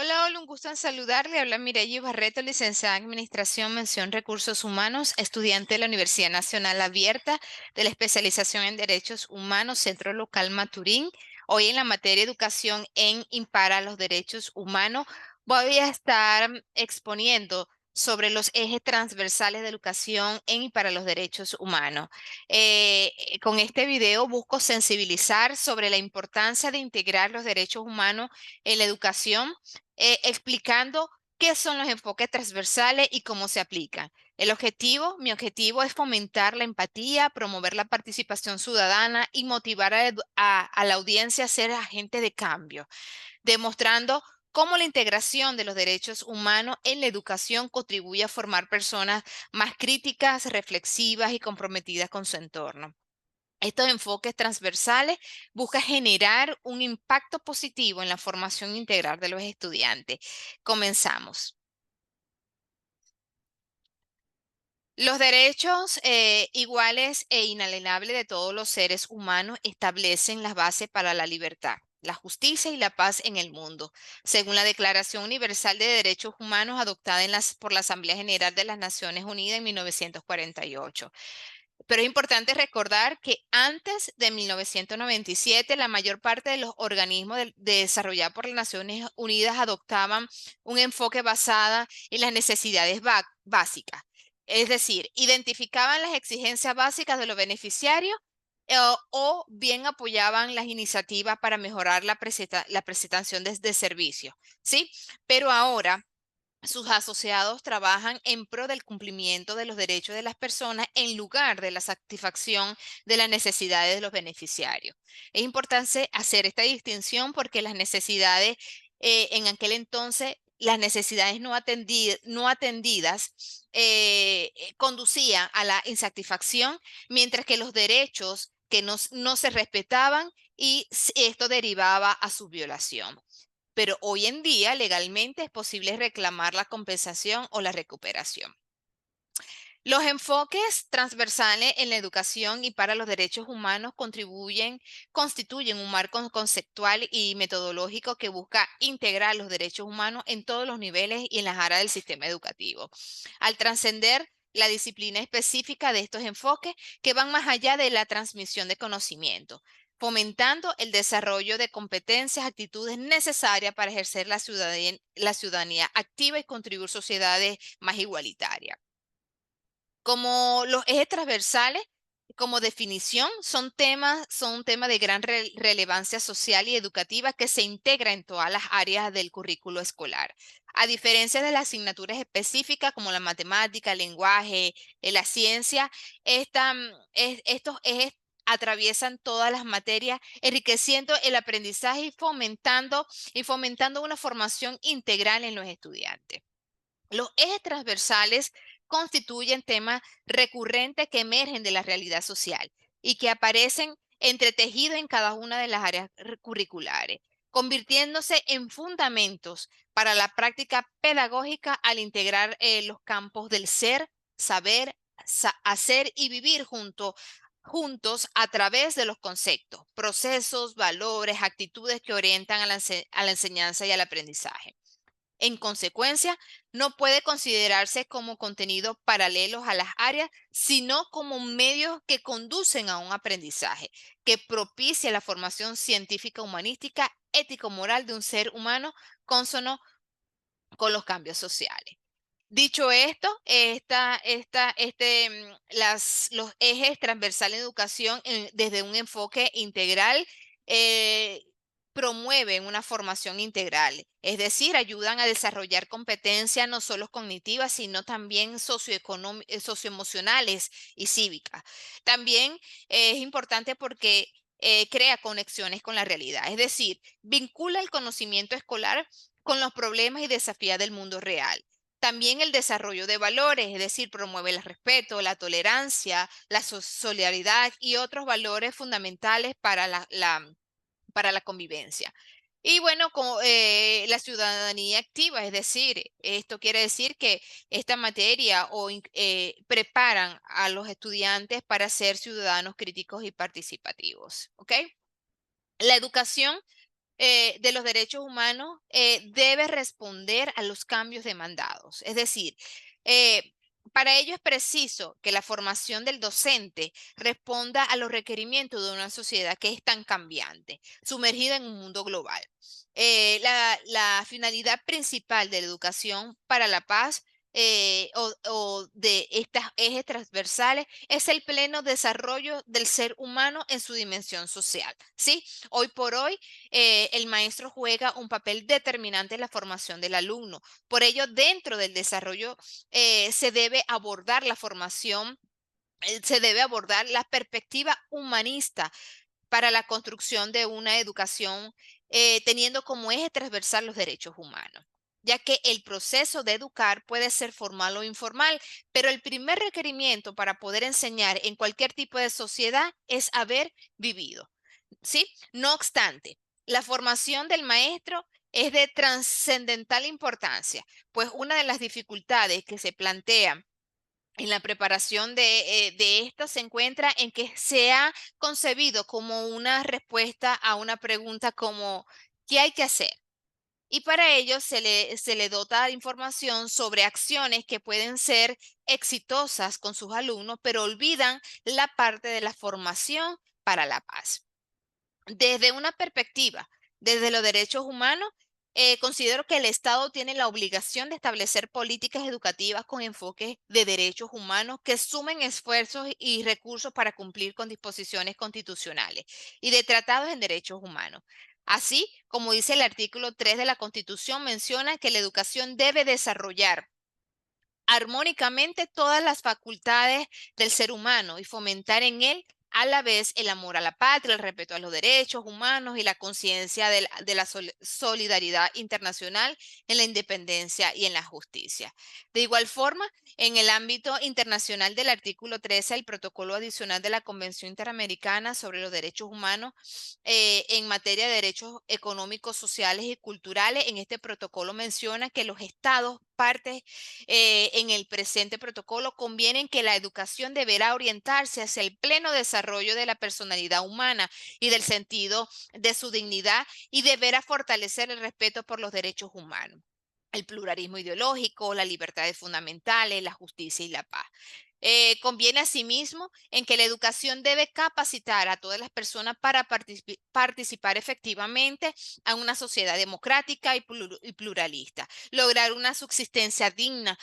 Hola, hola, un gusto en saludarle. Habla Mireya Barreto, licenciada en Administración, mención Recursos Humanos, estudiante de la Universidad Nacional Abierta de la especialización en Derechos Humanos, Centro Local Maturín. Hoy en la materia Educación en Impara los Derechos Humanos voy a estar exponiendo sobre los ejes transversales de educación en y para los derechos humanos. Con este video busco sensibilizar sobre la importancia de integrar los derechos humanos en la educación, explicando qué son los enfoques transversales y cómo se aplican. Mi objetivo es fomentar la empatía, promover la participación ciudadana y motivar a la audiencia a ser agente de cambio, demostrando cómo la integración de los derechos humanos en la educación contribuye a formar personas más críticas, reflexivas y comprometidas con su entorno. Estos enfoques transversales buscan generar un impacto positivo en la formación integral de los estudiantes. Comenzamos. Los derechos iguales e inalienables de todos los seres humanos establecen las bases para la libertad, la justicia y la paz en el mundo, según la Declaración Universal de Derechos Humanos adoptada por la Asamblea General de las Naciones Unidas en 1948. Pero es importante recordar que antes de 1997, la mayor parte de los organismos desarrollados por las Naciones Unidas adoptaban un enfoque basado en las necesidades básicas. Es decir, identificaban las exigencias básicas de los beneficiarios, o bien apoyaban las iniciativas para mejorar la prestación de servicios, ¿sí? Pero ahora sus asociados trabajan en pro del cumplimiento de los derechos de las personas en lugar de la satisfacción de las necesidades de los beneficiarios. Es importante hacer esta distinción porque las necesidades, en aquel entonces, las necesidades no atendidas conducían a la insatisfacción, mientras que los derechos que no se respetaban y esto derivaba a su violación. Pero hoy en día legalmente es posible reclamar la compensación o la recuperación. Los enfoques transversales en la educación y para los derechos humanos constituyen un marco conceptual y metodológico que busca integrar los derechos humanos en todos los niveles y en las áreas del sistema educativo. Al trascender la disciplina específica de estos enfoques que van más allá de la transmisión de conocimiento, fomentando el desarrollo de competencias, actitudes necesarias para ejercer la ciudadanía activa y contribuir a sociedades más igualitarias. Como los ejes transversales, como definición, son temas de gran relevancia social y educativa que se integra en todas las áreas del currículo escolar. A diferencia de las asignaturas específicas como la matemática, el lenguaje, la ciencia, estos ejes atraviesan todas las materias, enriqueciendo el aprendizaje y fomentando una formación integral en los estudiantes. Los ejes transversales constituyen temas recurrentes que emergen de la realidad social y que aparecen entretejidos en cada una de las áreas curriculares, convirtiéndose en fundamentos para la práctica pedagógica al integrar los campos del ser, saber, hacer y vivir juntos a través de los conceptos, procesos, valores, actitudes que orientan a la enseñanza y al aprendizaje. En consecuencia, no puede considerarse como contenidos paralelos a las áreas, sino como medios que conducen a un aprendizaje, que propicia la formación científica, humanística, ético-moral de un ser humano consono con los cambios sociales. Dicho esto, los ejes transversales de educación desde un enfoque integral eh, promueven una formación integral, es decir, ayudan a desarrollar competencias no solo cognitivas, sino también socioemocionales y cívicas. También es importante porque crea conexiones con la realidad, es decir, vincula el conocimiento escolar con los problemas y desafíos del mundo real. También el desarrollo de valores, es decir, promueve el respeto, la tolerancia, la solidaridad y otros valores fundamentales para la convivencia. Y bueno, la ciudadanía activa, es decir, esto quiere decir que esta materia preparan a los estudiantes para ser ciudadanos críticos y participativos. ¿Ok? La educación de los derechos humanos debe responder a los cambios demandados. Es decir, eh, para ello es preciso que la formación del docente responda a los requerimientos de una sociedad que es tan cambiante, sumergida en un mundo global. La finalidad principal de la educación para la paz o de estas ejes transversales es el pleno desarrollo del ser humano en su dimensión social. ¿Sí? Hoy por hoy, el maestro juega un papel determinante en la formación del alumno. Por ello, dentro del desarrollo se debe abordar la formación, se debe abordar la perspectiva humanista para la construcción de una educación teniendo como eje transversal los derechos humanos, ya que el proceso de educar puede ser formal o informal, pero el primer requerimiento para poder enseñar en cualquier tipo de sociedad es haber vivido, ¿sí? No obstante, la formación del maestro es de trascendental importancia, pues una de las dificultades que se plantean en la preparación de esto se encuentra en que se ha concebido como una respuesta a una pregunta como ¿qué hay que hacer? Y para ello se le dota de información sobre acciones que pueden ser exitosas con sus alumnos, pero olvidan la parte de la formación para la paz. Desde una perspectiva, desde los derechos humanos, considero que el Estado tiene la obligación de establecer políticas educativas con enfoque de derechos humanos que sumen esfuerzos y recursos para cumplir con disposiciones constitucionales y de tratados en derechos humanos. Así, como dice el artículo 3 de la Constitución, menciona que la educación debe desarrollar armónicamente todas las facultades del ser humano y fomentar en él a la vez el amor a la patria, el respeto a los derechos humanos y la conciencia de la solidaridad internacional en la independencia y en la justicia. De igual forma, en el ámbito internacional del artículo 13, el protocolo adicional de la Convención Interamericana sobre los Derechos Humanos en materia de derechos económicos, sociales y culturales, en este protocolo menciona que los estados partes en el presente protocolo convienen que la educación deberá orientarse hacia el pleno desarrollo de la personalidad humana y del sentido de su dignidad y deberá fortalecer el respeto por los derechos humanos, el pluralismo ideológico, las libertades fundamentales, la justicia y la paz. Conviene asimismo en que la educación debe capacitar a todas las personas para participar efectivamente en una sociedad democrática y pluralista, lograr una subsistencia digna,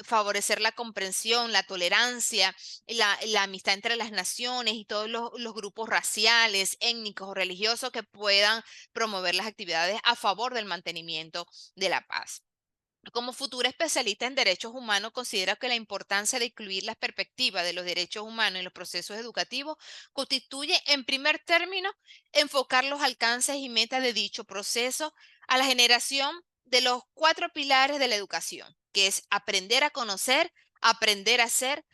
favorecer la comprensión, la tolerancia, la amistad entre las naciones y todos los grupos raciales, étnicos o religiosos que puedan promover las actividades a favor del mantenimiento de la paz. Como futura especialista en derechos humanos, considero que la importancia de incluir las perspectivas de los derechos humanos en los procesos educativos constituye, en primer término, enfocar los alcances y metas de dicho proceso a la generación de los cuatro pilares de la educación, que es aprender a conocer, aprender a hacer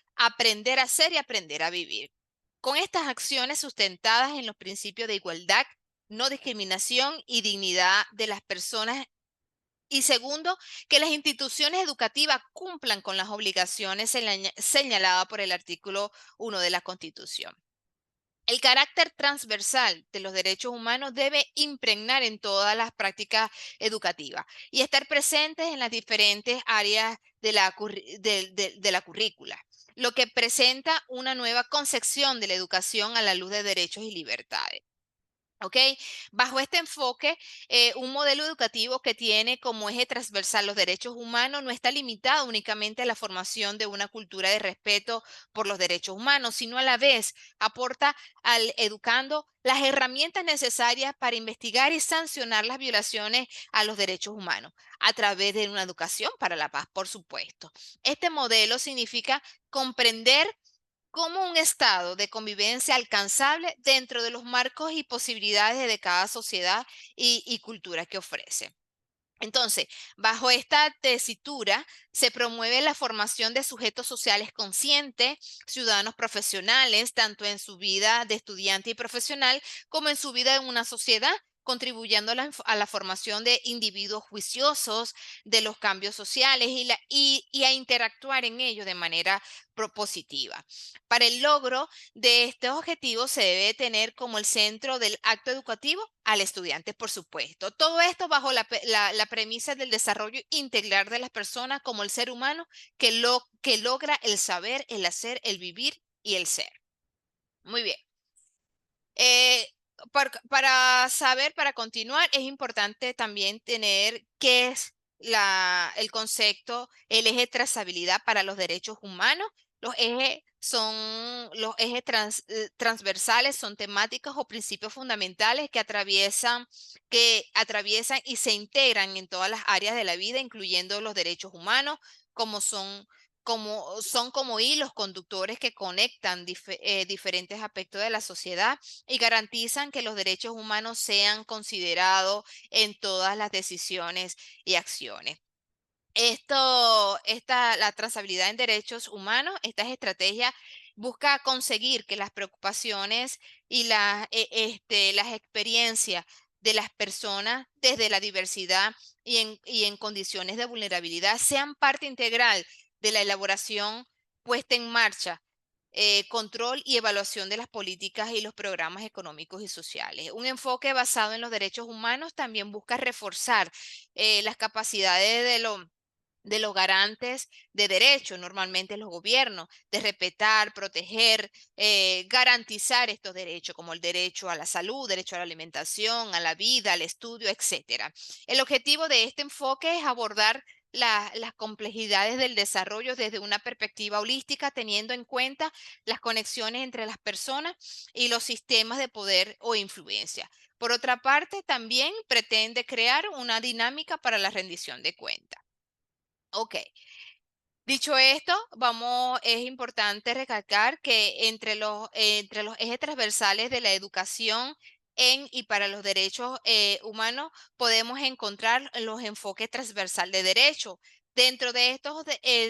y aprender a vivir. Con estas acciones sustentadas en los principios de igualdad, no discriminación y dignidad de las personas y segundo, que las instituciones educativas cumplan con las obligaciones señaladas por el artículo 1 de la Constitución. El carácter transversal de los derechos humanos debe impregnar en todas las prácticas educativas y estar presentes en las diferentes áreas de la currícula, lo que presenta una nueva concepción de la educación a la luz de derechos y libertades. ¿Ok? Bajo este enfoque, un modelo educativo que tiene como eje transversal los derechos humanos no está limitado únicamente a la formación de una cultura de respeto por los derechos humanos, sino a la vez aporta al educando las herramientas necesarias para investigar y sancionar las violaciones a los derechos humanos a través de una educación para la paz, por supuesto. Este modelo significa comprender como un estado de convivencia alcanzable dentro de los marcos y posibilidades de cada sociedad y cultura que ofrece. Entonces, bajo esta tesitura se promueve la formación de sujetos sociales conscientes, ciudadanos profesionales, tanto en su vida de estudiante y profesional como en su vida en una sociedad contribuyendo a la formación de individuos juiciosos de los cambios sociales y a interactuar en ellos de manera propositiva. Para el logro de estos objetivos se debe tener como el centro del acto educativo al estudiante, por supuesto. Todo esto bajo la premisa del desarrollo integral de las personas como el ser humano que logra el saber, el hacer, el vivir y el ser. Muy bien. Eh, para saber, para continuar, es importante también tener qué es el concepto, el eje de trazabilidad para los derechos humanos. Los ejes transversales, son temáticas o principios fundamentales que atraviesan y se integran en todas las áreas de la vida, incluyendo los derechos humanos, como son como hilos conductores que conectan diferentes aspectos de la sociedad y garantizan que los derechos humanos sean considerados en todas las decisiones y acciones. La trazabilidad en derechos humanos, estas estrategias busca conseguir que las preocupaciones y las experiencias de las personas desde la diversidad y en condiciones de vulnerabilidad sean parte integral de la elaboración, puesta en marcha, control y evaluación de las políticas y los programas económicos y sociales. Un enfoque basado en los derechos humanos también busca reforzar las capacidades de los garantes de derechos, normalmente los gobiernos, de respetar, proteger, garantizar estos derechos, como el derecho a la salud, derecho a la alimentación, a la vida, al estudio, etcétera. El objetivo de este enfoque es abordar las complejidades del desarrollo desde una perspectiva holística, teniendo en cuenta las conexiones entre las personas y los sistemas de poder o influencia. Por otra parte, también pretende crear una dinámica para la rendición de cuentas. Ok, dicho esto, es importante recalcar que entre los ejes transversales de la educación en y para los derechos humanos podemos encontrar los enfoques transversal de derecho. Dentro de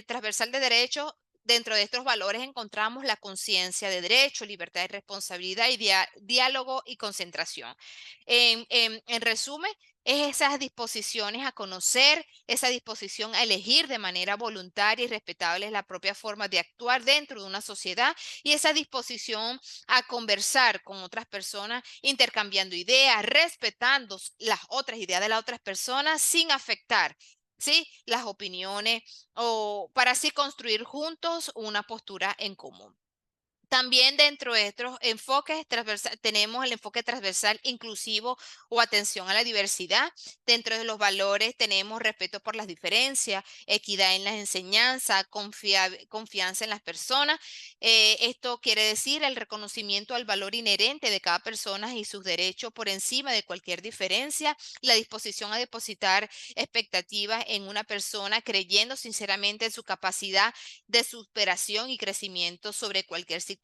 transversal de derecho, dentro de estos valores encontramos la conciencia de derecho, libertad y responsabilidad y diálogo y concentración. En resumen, es esas disposiciones a conocer, esa disposición a elegir de manera voluntaria y respetable la propia forma de actuar dentro de una sociedad y esa disposición a conversar con otras personas, intercambiando ideas, respetando las otras ideas de las otras personas sin afectar, ¿sí?, las opiniones o para así construir juntos una postura en común. También dentro de estos enfoques tenemos el enfoque transversal inclusivo o atención a la diversidad. Dentro de los valores tenemos respeto por las diferencias, equidad en las enseñanzas, confianza en las personas. Esto quiere decir el reconocimiento al valor inherente de cada persona y sus derechos por encima de cualquier diferencia, la disposición a depositar expectativas en una persona creyendo sinceramente en su capacidad de superación y crecimiento sobre cualquier circunstancia.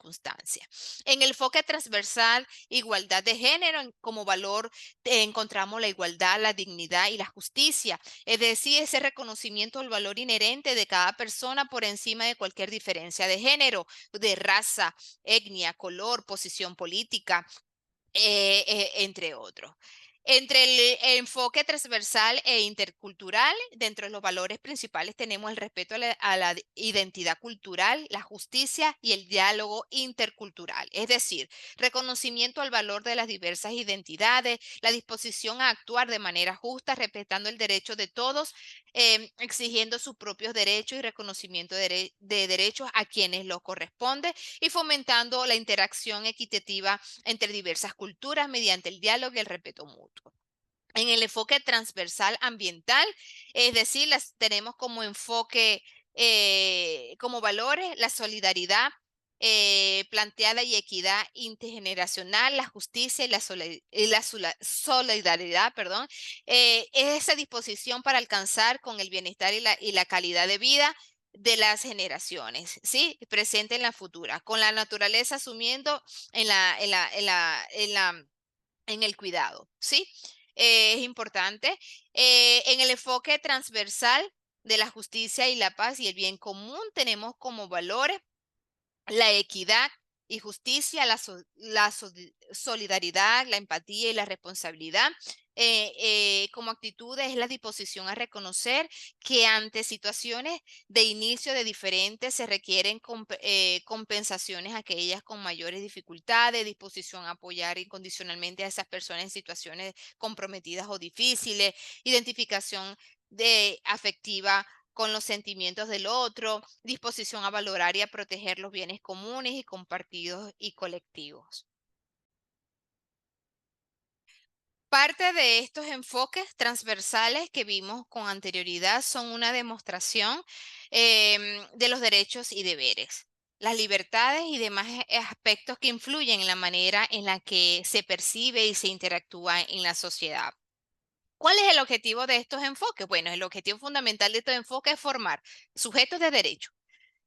En el enfoque transversal, igualdad de género como valor, encontramos la igualdad, la dignidad y la justicia, es decir, ese reconocimiento del valor inherente de cada persona por encima de cualquier diferencia de género, de raza, etnia, color, posición política, entre otros. Entre el enfoque transversal e intercultural, dentro de los valores principales tenemos el respeto a la identidad cultural, la justicia y el diálogo intercultural. Es decir, reconocimiento al valor de las diversas identidades, la disposición a actuar de manera justa, respetando el derecho de todos, exigiendo sus propios derechos y reconocimiento de derechos a quienes los corresponde y fomentando la interacción equitativa entre diversas culturas mediante el diálogo y el respeto mutuo. En el enfoque transversal ambiental, es decir, tenemos como enfoque, como valores, la solidaridad planteada y equidad intergeneracional, la justicia y solidaridad, perdón, es esa disposición para alcanzar con el bienestar y la calidad de vida de las generaciones, ¿sí?, presente en la futura, con la naturaleza asumiendo en en el cuidado, ¿sí? Es importante. En el enfoque transversal de la justicia y la paz y el bien común tenemos como valores la equidad y justicia, solidaridad, la empatía y la responsabilidad. Como actitudes es la disposición a reconocer que ante situaciones de inicio de diferentes se requieren compensaciones a aquellas con mayores dificultades, disposición a apoyar incondicionalmente a esas personas en situaciones comprometidas o difíciles, identificación afectiva con los sentimientos del otro, disposición a valorar y a proteger los bienes comunes y compartidos y colectivos. Parte de estos enfoques transversales que vimos con anterioridad son una demostración de los derechos y deberes, las libertades y demás aspectos que influyen en la manera en la que se percibe y se interactúa en la sociedad. ¿Cuál es el objetivo de estos enfoques? Bueno, el objetivo fundamental de estos enfoques es formar sujetos de derecho,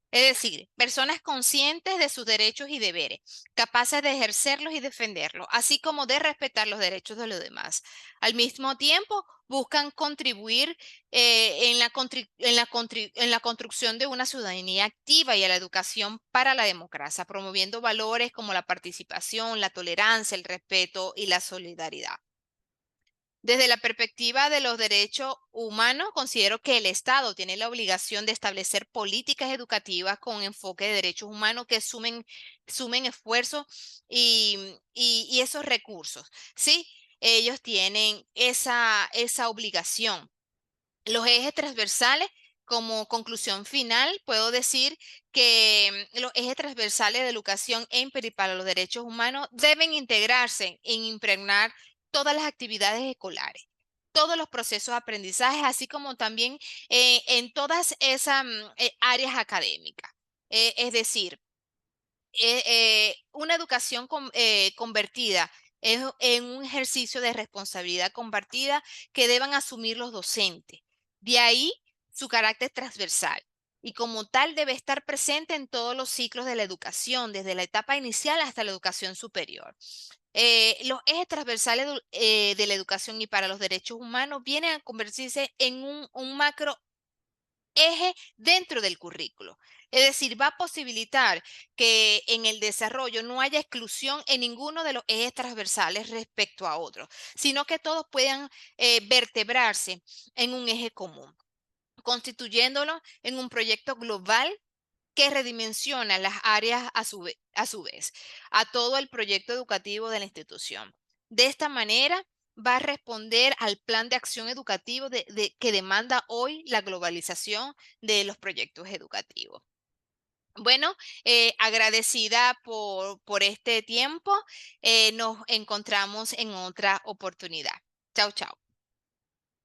es decir, personas conscientes de sus derechos y deberes, capaces de ejercerlos y defenderlos, así como de respetar los derechos de los demás. Al mismo tiempo, buscan contribuir en la construcción de una ciudadanía activa y a la educación para la democracia, promoviendo valores como la participación, la tolerancia, el respeto y la solidaridad. Desde la perspectiva de los derechos humanos, considero que el Estado tiene la obligación de establecer políticas educativas con enfoque de derechos humanos que sumen esfuerzos y esos recursos. ¿Sí? Ellos tienen esa obligación. Los ejes transversales, como conclusión final, puedo decir que los ejes transversales de educación y para los derechos humanos deben integrarse en impregnar todas las actividades escolares, todos los procesos de aprendizaje, así como también en todas esas áreas académicas. Es decir, una educación convertida en un ejercicio de responsabilidad compartida que deban asumir los docentes. De ahí su carácter transversal. Y como tal debe estar presente en todos los ciclos de la educación, desde la etapa inicial hasta la educación superior. Los ejes transversales de la educación y para los derechos humanos vienen a convertirse en un macro eje dentro del currículo. Es decir, va a posibilitar que en el desarrollo no haya exclusión en ninguno de los ejes transversales respecto a otros, sino que todos puedan vertebrarse en un eje común, constituyéndolo en un proyecto global que redimensiona las áreas a su vez, a todo el proyecto educativo de la institución. De esta manera, va a responder al plan de acción educativo que demanda hoy la globalización de los proyectos educativos. Bueno, agradecida por este tiempo, nos encontramos en otra oportunidad. Chao, chao.